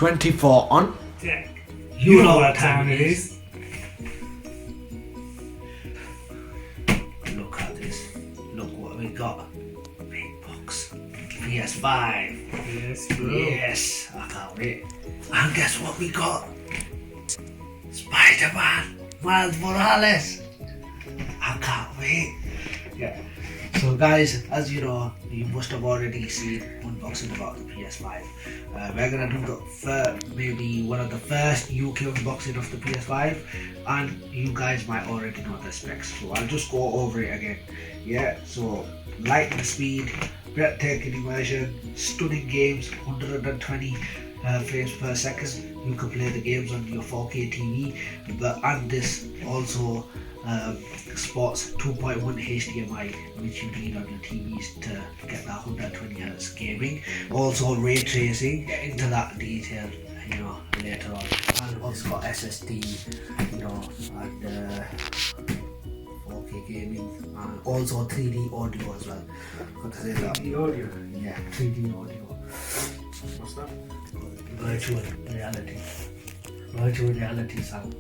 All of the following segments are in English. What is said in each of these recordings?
24 on. Yeah. You know what time it is. Look at this. Look what we got. Big box. PS5. Yes, bro. Yes, I can't wait. And guess what we got? Spider-Man, Miles Morales. I can't wait. Yeah. So guys, as you know, you must have already seen unboxing about the PS5. We're gonna do maybe one of the first UK unboxing of the PS5, and you guys might already know the specs. So I'll just go over it again. Yeah. So lightning speed, breathtaking immersion, stunning games, 120 frames per second. You can play the games on your 4K TV, and this also sports 2.1 HDMI, which you need on your TVs to get that 120Hz gaming. Also ray tracing, get into that detail, you know, later on. And also got SSD, you know, and 4K gaming, and also 3D audio as well. Got to say that. 3D audio? Yeah, 3D audio. What's that? Virtual reality. Virtual reality sound.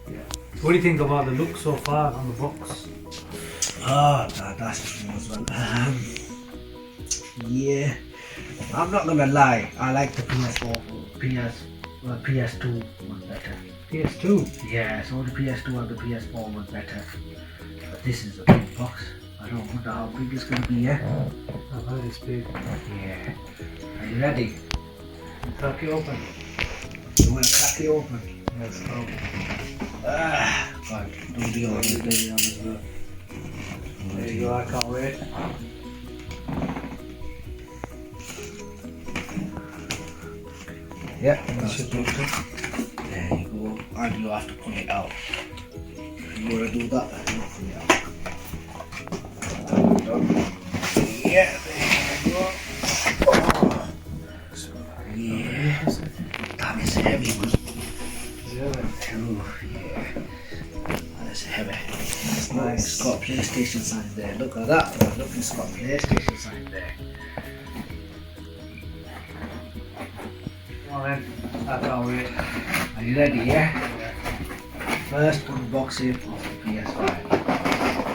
Yeah. What do you think about the look so far on the box? That's just as well. Yeah, I'm not gonna lie. I like the PS2 one better. PS2? Yeah, so the PS2 and the PS4 was better. But this is a big box. I don't wonder how big it's gonna be. Yeah. I've heard it's big. Yeah. Are you ready? Crack it open. You wanna crack it open? Let's go. God, don't be on as well. There you go, I can't wait. Yeah, that's good. There you go. And you have to pull it out. You wanna do that? Pull it out. Yeah, there you go. Oh. Yeah, that is heavy, man. Oh, yeah. That is heavy. That's Look, nice. it's got a PlayStation sign there. Look at that. Look, it's got a PlayStation sign there. Come on then, I can't wait. Are you ready, yeah? First unboxing of the PS5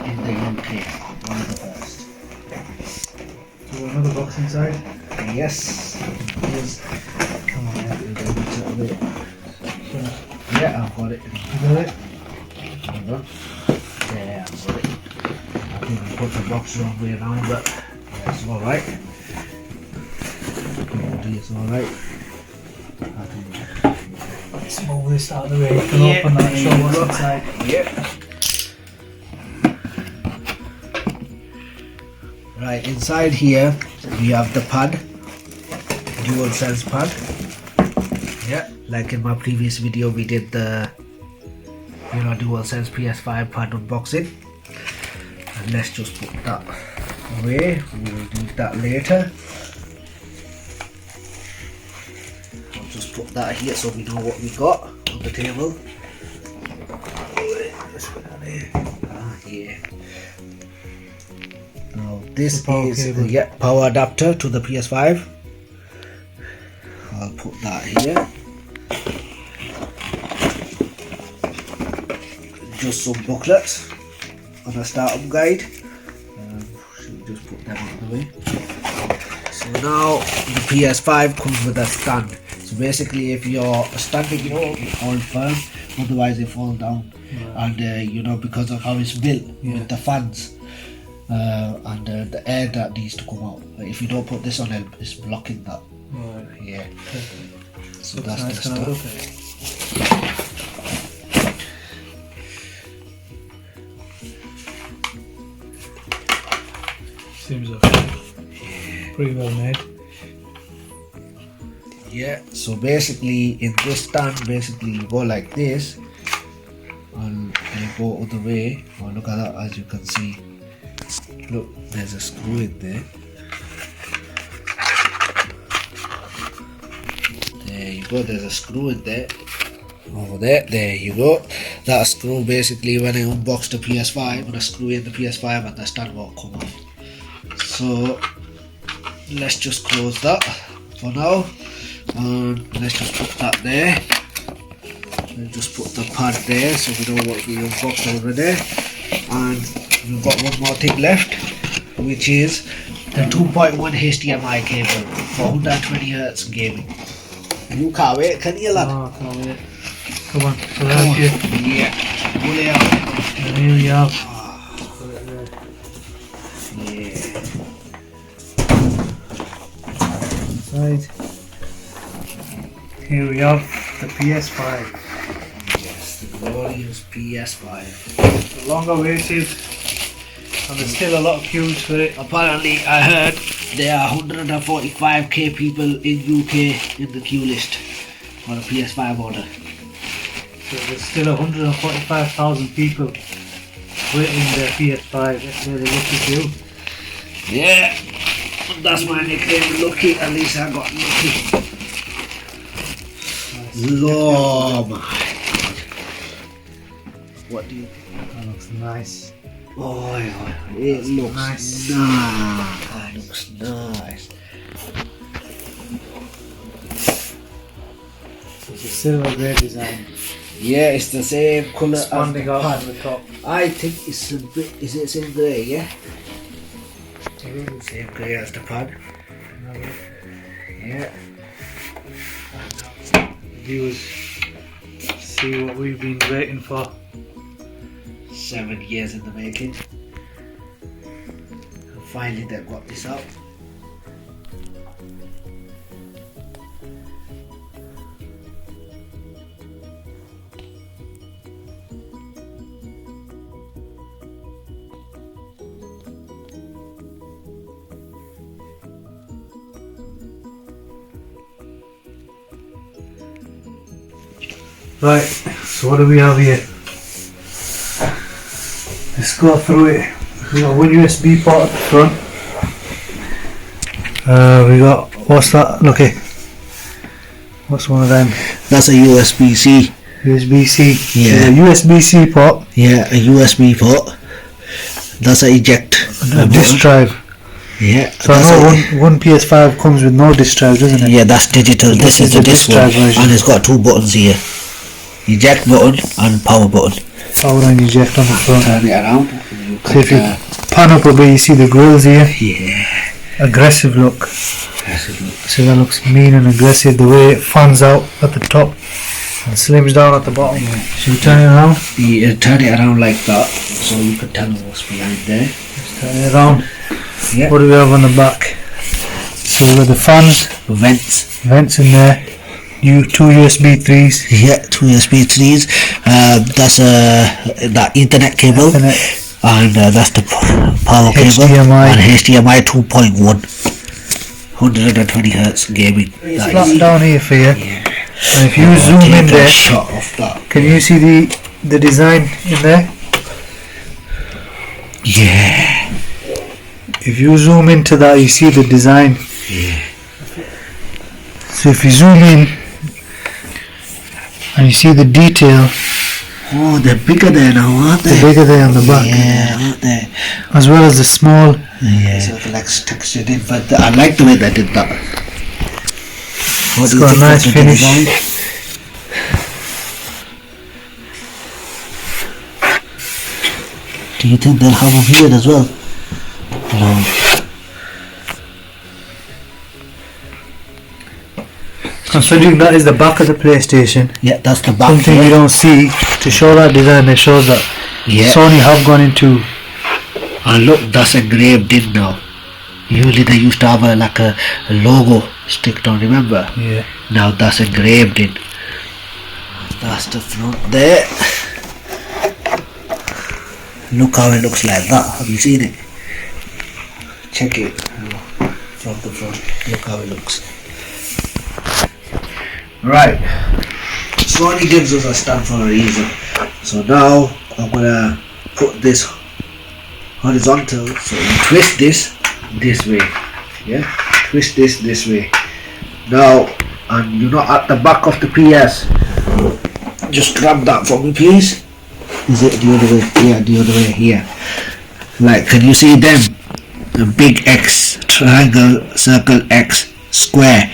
in the UK. One of the first. So another box inside? Yes. Yes. Come on then. Yeah, I've got it. You got it? Hold on. Yeah, I've got it. I think I put the box the wrong way around, but yeah, it's alright. It's alright. Let's move this out of the way. You can open that and show what's inside. Yeah. Right, inside here we have the pad, dual sense pad. Yeah, like in my previous video we did the dual sense PS5 pad unboxing. And let's just put that away, we'll do that later. I'll just put that here so we know what we got on the table. Let's put that there. Yeah. Now this is the power adapter to the PS5. I'll put that here. Just some booklets on a startup guide. Should we just put them out of the way? So now the PS5 comes with a stand. So basically, if you're standing it up, it hold firm. Otherwise, it falls down. Right. And because of how it's built with the fans. And the air that needs to come out. If you don't put this on, it's blocking that. Right. Yeah. Okay. So that's that's the nice. stuff. Seems okay. Pretty well made. Yeah. So basically, in this stand, you go like this, and you go other way. Oh, look at that! As you can see. Look, there's a screw in there. There you go, there's a screw in there. Over there you go. That screw basically, when I unbox the PS5, when I screw in the PS5 and the stand won't come off. So let's just close that for now. Let's just put that there. Let's just put the pad there so we know what we unboxed already. And we've got one more thing left, which is the 2.1 HDMI cable for 120Hz gaming. You can't wait, can you, lad? Oh, I can't wait. Come on, so that's you. Yeah. Pull it out. Here we are. Yeah. Inside. Here we have the PS5. Yes, the glorious PS5. The longer waited, and there's still a lot of queues for it. Apparently, I heard there are 145k people in UK in the queue list for a PS5 order. So there's still 145,000 people waiting their PS5. That's where they're lucky few. Yeah, that's my nickname, Lucky. At least I got lucky. Oh my God. What do you think? That looks nice. Oh, it looks nice. It looks nice. It's a silver grey design. Yeah, it's the same colour as the Expanding out pad. from the top. I think it's a bit. Is it same grey? Yeah. It is. Same grey as the pad. Yeah. Viewers, see what we've been waiting for. 7 years in the making. And finally they got this out. Right, so what do we have here? Let's go through it. We got one USB port at the front. We got, what's that? Look here. What's one of them? That's a USB-C. USB-C. Yeah. So USB-C port. Yeah, a USB port. That's a eject. And a disk drive. Yeah. So I know one PS5 comes with no disk drive, doesn't it? Yeah, that's digital. This is the disc one, version. and it's got 2 buttons here. Eject button and power button. Power and eject on the front. Turn it around. So if you pan up a bit, you see the grills here. Yeah. Aggressive look. So that looks mean and aggressive. The way it fans out at the top and slims down at the bottom. Should we turn it around? You turn it around like that, so you can tell what's behind there. Let's turn it around. Yeah. What do we have on the back? So we've got the fans, vents in there. 2 USB 3s. Yeah, 2 USB 3s. That's that Ethernet cable. And that's the power cable. HDMI. And HDMI 2.1. 120Hz gaming. It's flat down here for you. Yeah. And if you zoom in there, shot of that. can you see the design in there? Yeah. If you zoom into that, you see the design. Yeah. So if you zoom in and you see the detail, Oh, they're bigger there now, aren't they? they're bigger there on the back. Yeah, aren't they? As well as the small. Yeah. Sort of like textured in, but I like the way they did that. It's got a nice finish. Do you think they'll have a here as well? No. Considering that is the back of the PlayStation, Yeah, that's the back. something you don't see, to show that design, it shows that Yeah. Sony have gone into. And look, that's engraved in now. Usually they used to have like a logo sticked on, remember? Yeah. Now that's engraved in. That's the front there. Look how it looks like that. Have you seen it? Check it from the front. Look how it looks. Right. Sony gives us a stamp for a reason. So now I'm gonna put this horizontal. So you twist this way. Yeah. Twist this way. Now, and you're not at the back of the PS. Just grab that for me, please. Is it the other way? Yeah, the other way here. Like, can you see them? A big X, triangle, circle, X, square.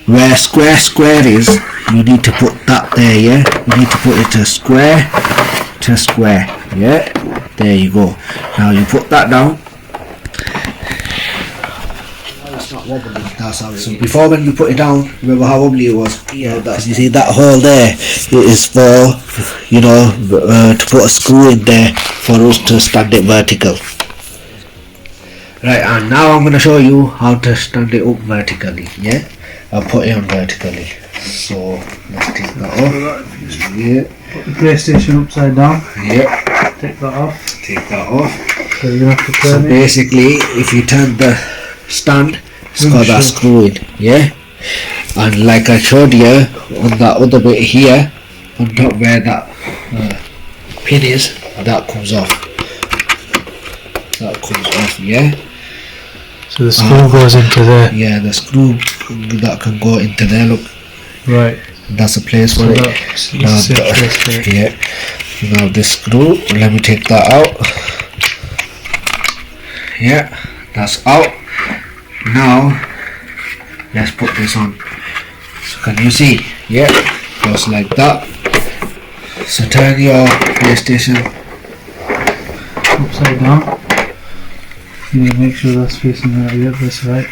where square is, you need to put that there, yeah? You need to put it to square, yeah? There you go. Now you put that down. It's not wobbly, that's how it is. Before when you put it down, remember how wobbly it was? Yeah, that's, you see that hole there, it is for, you know, to put a screw in there for us to stand it vertical. Right, and now I'm going to show you how to stand it up vertically, yeah? I'll put it on vertically. So, let's take that off. Yeah. Put the PlayStation upside down. Yeah. Take that off. Take that off. So you have to So turn it. basically, if you turn the stand, it's got that screw in, yeah? And like I showed you, on that other bit here, on top where that pin is, that comes off. That comes off, yeah? So the screw goes into there. Yeah, the screw that can go into there, look. Right. That's a place for it. Yeah. Now this screw, let me take that out. Yeah, that's out. Now, let's put this on. So can you see? Yeah, goes like that. So turn your PlayStation Upside down. You need to make sure that's facing right. Yep, that's right.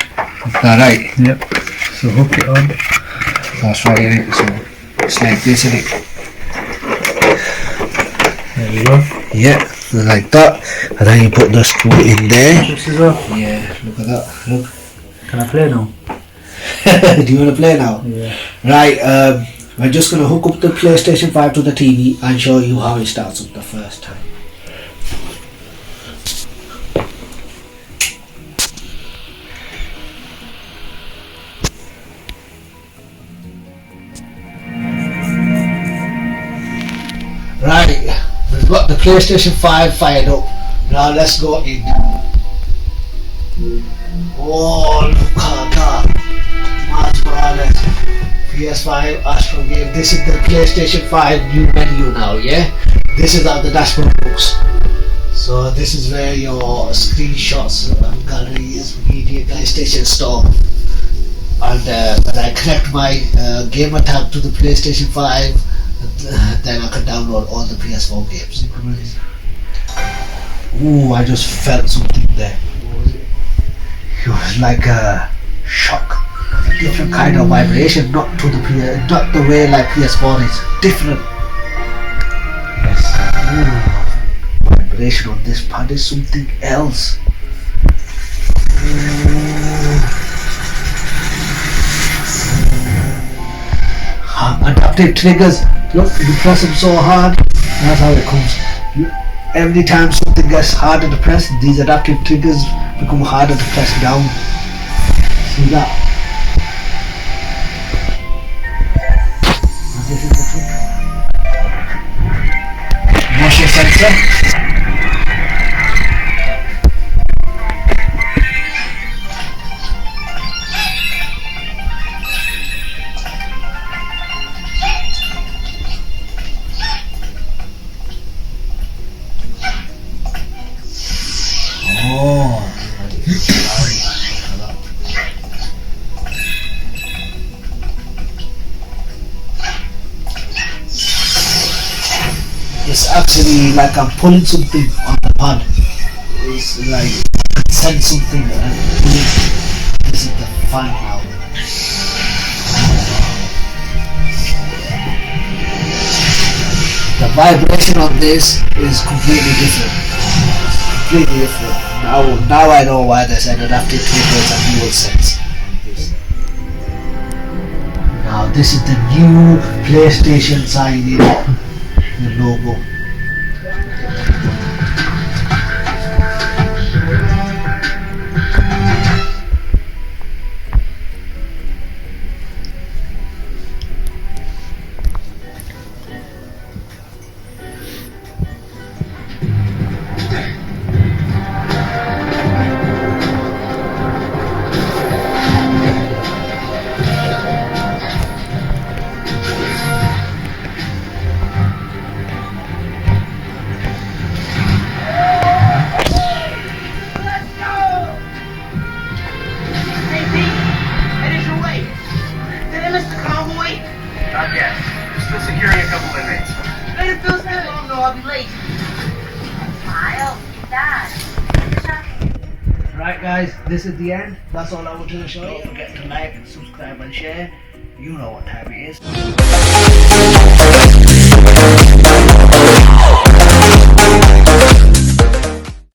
Is that right? Yep. So hook it on. That's right, innit? So it's like this, innit? There we go. Yeah, like that. And then you put the screw in there. This is up. Yeah, look at that. Look. Can I play now? Do you want to play now? Yeah. Right, we're just going to hook up the PlayStation 5 to the TV and show you how it starts up the first time. Right, we've got the PlayStation 5 fired up. Now let's go in. Oh, look at that. Miles Morales, PS5 Astro game. This is the PlayStation 5 new menu now, yeah? This is how the dashboard looks. So this is where your screenshots and galleries, media, PlayStation store. And when I connect my gamer tab to the PlayStation 5, then I can download all the PS4 games. Ooh, I just felt something there. It was like a shock, a different kind of vibration, not to the not the way like PS4 is, different. Yes. Ooh, vibration on this pad is something else. Adaptive triggers. Look, you press them so hard, that's how it comes. Every time something gets harder to press, these adaptive triggers become harder to press down. See that? And this is the trick. Motion sensor. It's actually like I'm pulling something on the pad. It's like I sense something and pulling. This is the fan now. The vibration on this is completely different. Completely different. Now I know why they said adaptive triggers and dual sense. Now this is the new PlayStation sign in the logo. still securing a couple inmates. Hey, Phil's not long though, I'll be late. Smile, Dad. Right guys, this is the end. That's all I wanted to show you. Don't forget to like, subscribe and share. You know what time it is.